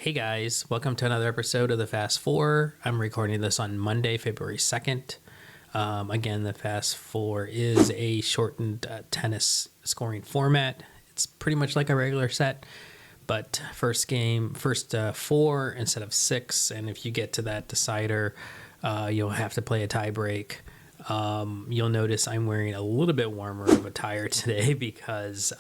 Hey guys, welcome to another episode of the Fast 4. I'm recording this on Monday, February 2nd. Again, the Fast 4 is a shortened tennis scoring format. It's pretty much like a regular set, but first four instead of six. And if you get to that decider, you'll have to play a tiebreak. You'll notice I'm wearing a little bit warmer of attire today because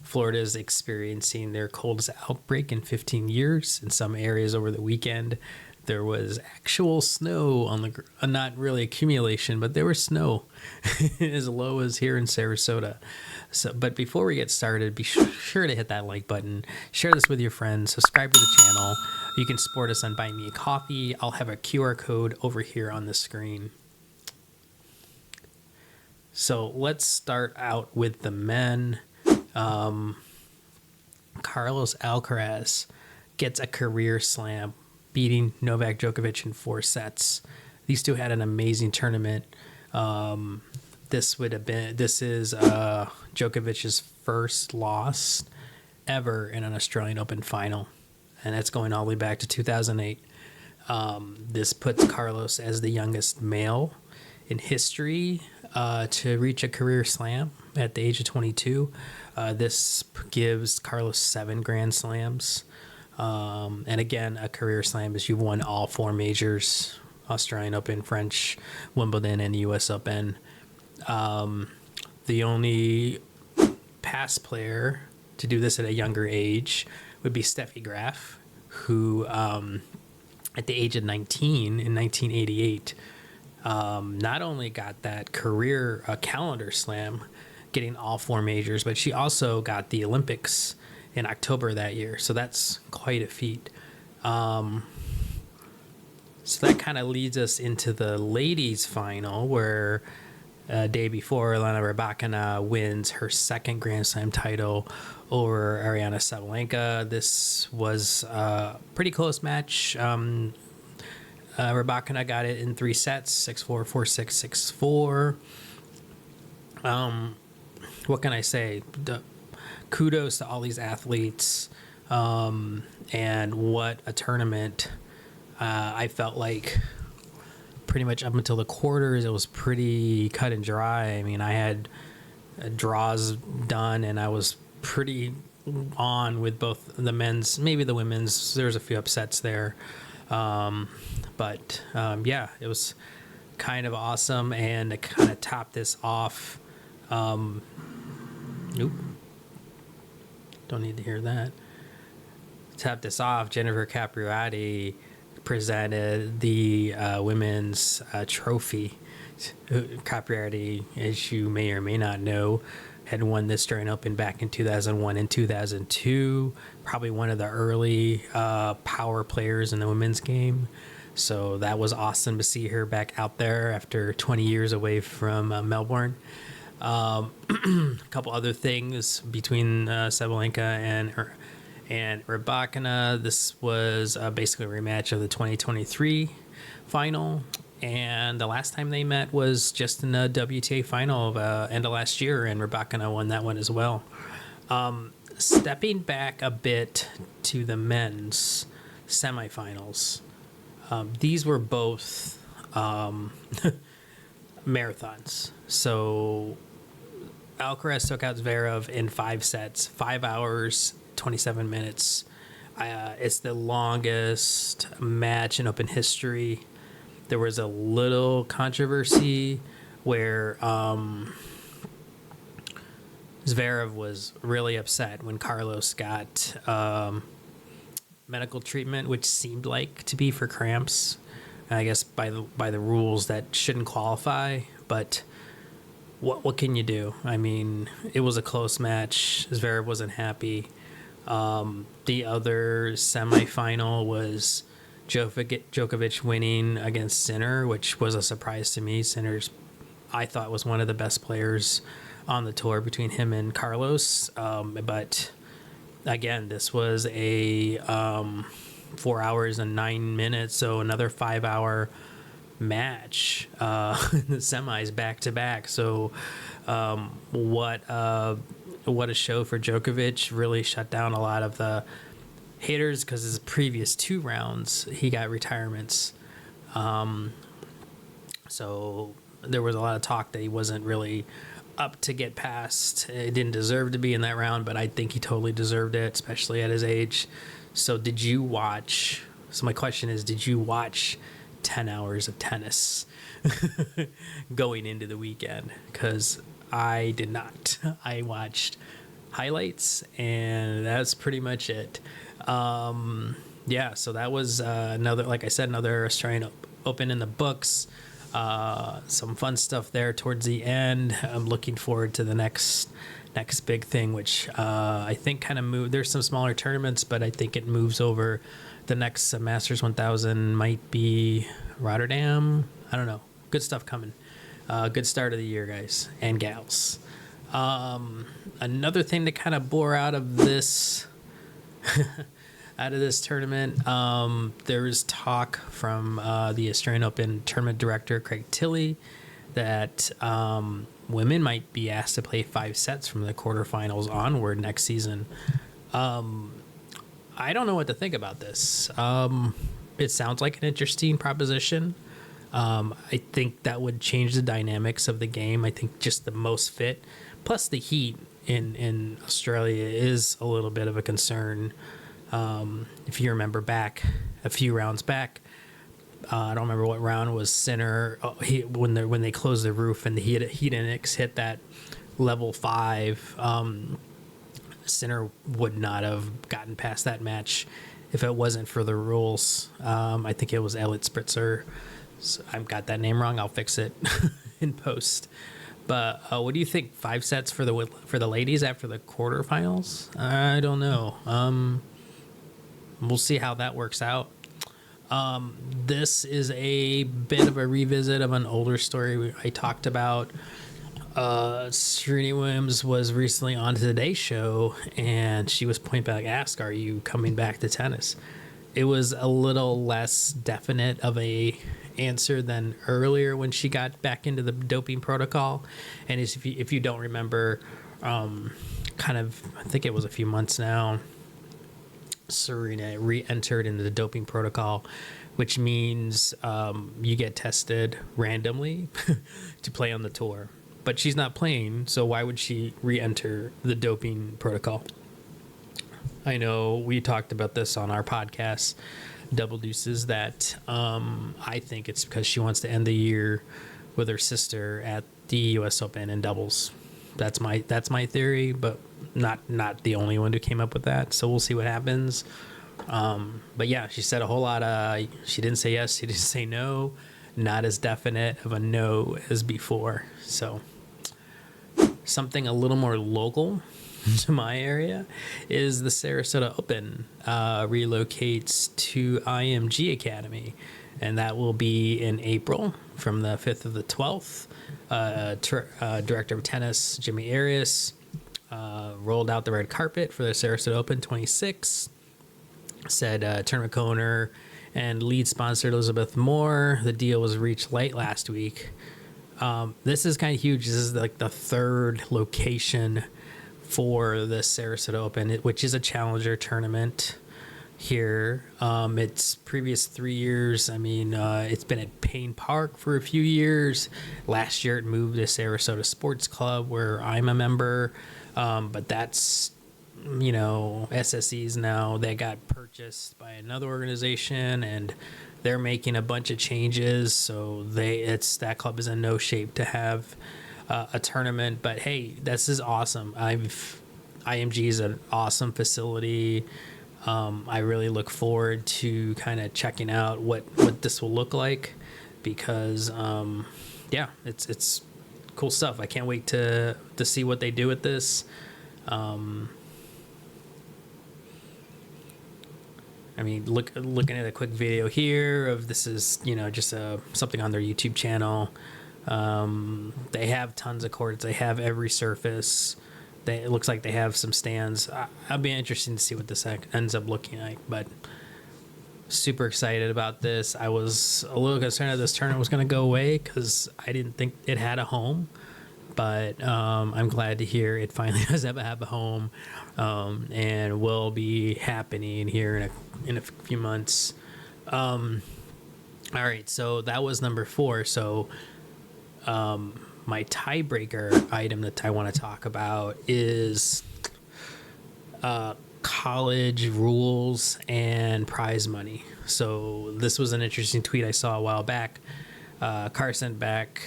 Florida is experiencing their coldest outbreak in 15 years. In some areas over the weekend, there was actual snow on the not really accumulation, but there was snow as low as here in Sarasota. But before we get started, be sure to hit that like button, share this with your friends, subscribe to the channel. You can support us on Buy Me a Coffee. I'll have a QR code over here on the screen. So let's start out with the men. Carlos Alcaraz gets a career slam, beating Novak Djokovic in 4 sets. These two had an amazing tournament. This is Djokovic's first loss ever in an Australian Open final, and that's going all the way back to 2008. This puts Carlos as the youngest male in history to reach a career slam at the age of 22. This gives Carlos 7 Grand Slams. And again, a career slam is you've won all 4 majors: Australian Open, French, Wimbledon, and US Open. The only past player to do this at a younger age would be Steffi Graf, who at the age of 19 in 1988 not only got that career calendar slam, getting all 4 majors, but she also got the Olympics in October that year. So that's quite a feat. So that kind of leads us into the ladies' final, where day before, Elena Rybakina wins her 2nd Grand Slam title over Aryna Sabalenka. This was a pretty close match. Rybakina got it in 3 sets, 6-4, 4-6, 6-4. What can I say? Kudos to all these athletes, and what a tournament. I felt like pretty much up until the quarters, it was pretty cut and dry. I mean, I had draws done, and I was pretty on with both the men's, maybe the women's. There's a few upsets there. But it was kind of awesome. And to kind of top this off, don't need to hear that. Top this off, Jennifer Capriati presented the women's trophy. Capriati, as you may or may not know, had won this Australian Open back in 2001 and 2002. Probably one of the early power players in the women's game. So that was awesome to see her back out there after 20 years away from Melbourne. A couple other things between Sabalenka and Rybakina. This was basically a rematch of the 2023 final. And the last time they met was just in the WTA final of end of last year, and Rybakina won that one as well. Stepping back a bit to the men's semifinals, these were both marathons. So Alcaraz took out Zverev in 5 sets, 5 hours, 27 minutes. It's the longest match in Open history. There was a little controversy where Zverev was really upset when Carlos got medical treatment, which seemed like to be for cramps. I guess by the rules that shouldn't qualify, but what can you do? I mean, it was a close match. Zverev wasn't happy. The other semifinal was Djokovic winning against Sinner, which was a surprise to me. Sinner's, I thought, was one of the best players on the tour between him and Carlos. But again, this was a 4 hours and 9 minutes, so another 5-hour match in the semis back to back. So what a show for Djokovic. Really shut down a lot of haters because his previous 2 rounds he got retirements. So there was a lot of talk that he wasn't really up to get past. He didn't deserve to be in that round, but I think he totally deserved it, especially at his age. So did you watch? So my question is, did you watch 10 hours of tennis going into the weekend? Because I did not. I watched highlights, and that's pretty much it. Yeah, so that was another, like I said, another Australian Open in the books. Some fun stuff there towards the end. I'm looking forward to the next big thing, which I think kind of moved. There's some smaller tournaments, but I think it moves over. The next Masters 1000 might be Rotterdam. I don't know. Good stuff coming. Good start of the year, guys and gals. Another thing that kind of bore out of this tournament, there's talk from the Australian Open tournament director Craig Tilley that women might be asked to play 5 sets from the quarterfinals onward next season. I don't know what to think about this. It sounds like an interesting proposition. I think that would change the dynamics of the game. I think just the most fit, plus the heat in Australia is a little bit of a concern. If you remember back a few rounds back, I don't remember what round was Sinner. When they closed the roof and the heat index hit that level 5, Sinner would not have gotten past that match if it wasn't for the rules. I think it was Elliot Spritzer. So I've got that name wrong. I'll fix it in post. But what do you think? 5 sets for the ladies after the quarterfinals? I don't know. We'll see how that works out. This is a bit of a revisit of an older story I talked about. Serena Williams was recently on Today's Show, and she was point blank asked, "Are you coming back to tennis?" It was a little less definite of a answer than earlier when she got back into the doping protocol. And if you don't remember, I think it was a few months now, Serena re-entered into the doping protocol, which means you get tested randomly to play on the tour. But she's not playing, so why would she re-enter the doping protocol? I know we talked about this on our podcast, Double Deuces, that I think it's because she wants to end the year with her sister at the U.S. Open in doubles. That's my theory, but not the only one who came up with that. So we'll see what happens. But yeah, she said a whole lot of. She didn't say yes. She didn't say no. Not as definite of a no as before. So something a little more local to my area is the Sarasota Open relocates to IMG Academy, and that will be in April from the 5th to the 12th. Director of Tennis Jimmy Arias rolled out the red carpet for the Sarasota Open 26. Said tournament co-owner and lead sponsor Elizabeth Moore. The deal was reached late last week. This is kind of huge. This is like the 3rd location for the Sarasota Open, which is a challenger tournament here. Its previous 3 years, it's been at Payne Park for a few years. Last year it moved to Sarasota Sports Club, where I'm a member. But that's, SSE's now, they got purchased by another organization, and they're making a bunch of changes. So that club is in no shape to have a tournament. But hey, this is awesome. IMG is an awesome facility. I really look forward to kind of checking out what this will look like, because it's cool stuff. I can't wait to see what they do with this. Looking at a quick video here of this is just something on their YouTube channel. They have tons of courts. They have every surface. It looks like they have some stands. I'll be interested to see what this ends up looking like, but super excited about this. I was a little concerned that this tournament was going to go away because I didn't think it had a home, but I'm glad to hear it finally does have a home, and will be happening here in a few months. All right, so that was number 4. So my tiebreaker item that I want to talk about is college rules and prize money. So this was an interesting tweet I saw a while back. Carson Beck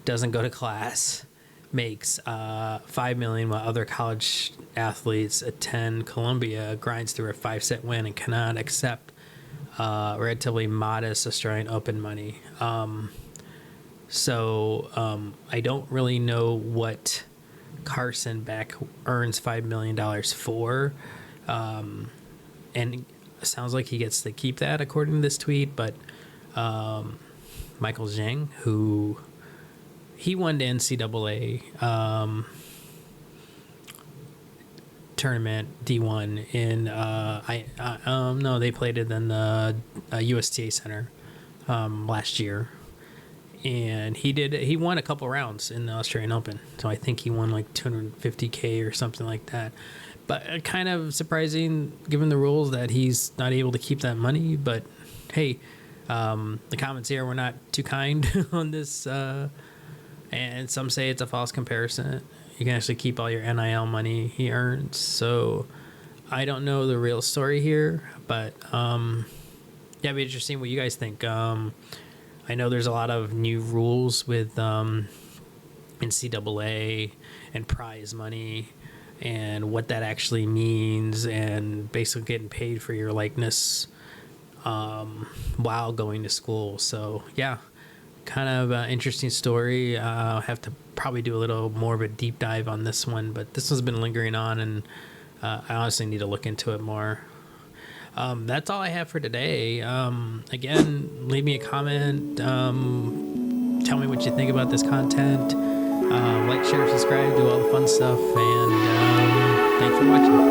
doesn't go to class, makes $5 million, while other college athletes attend Columbia, grinds through a 5-set win, and cannot accept relatively modest Australian Open money. So I don't really know what Carson Beck earns $5 million for, and it sounds like he gets to keep that according to this tweet. But Michael Zhang, who he won the NCAA tournament D1 in no, they played it in the USTA Center last year, and he won a couple rounds in the Australian Open, so I think he won like $250K or something like that. But kind of surprising given the rules that he's not able to keep that money. But hey, the comments here were not too kind on this, and some say it's a false comparison. You can actually keep all your NIL money he earns. So I don't know the real story here, but yeah, it'd be interesting what you guys think. I know there's a lot of new rules with NCAA and prize money and what that actually means, and basically getting paid for your likeness while going to school. So yeah, kind of an interesting story. I'll have to probably do a little more of a deep dive on this one, but this one's been lingering on, and I honestly need to look into it more. That's all I have for today. Again, leave me a comment. Tell me what you think about this content. Like, share, subscribe, do all the fun stuff, and thanks for watching.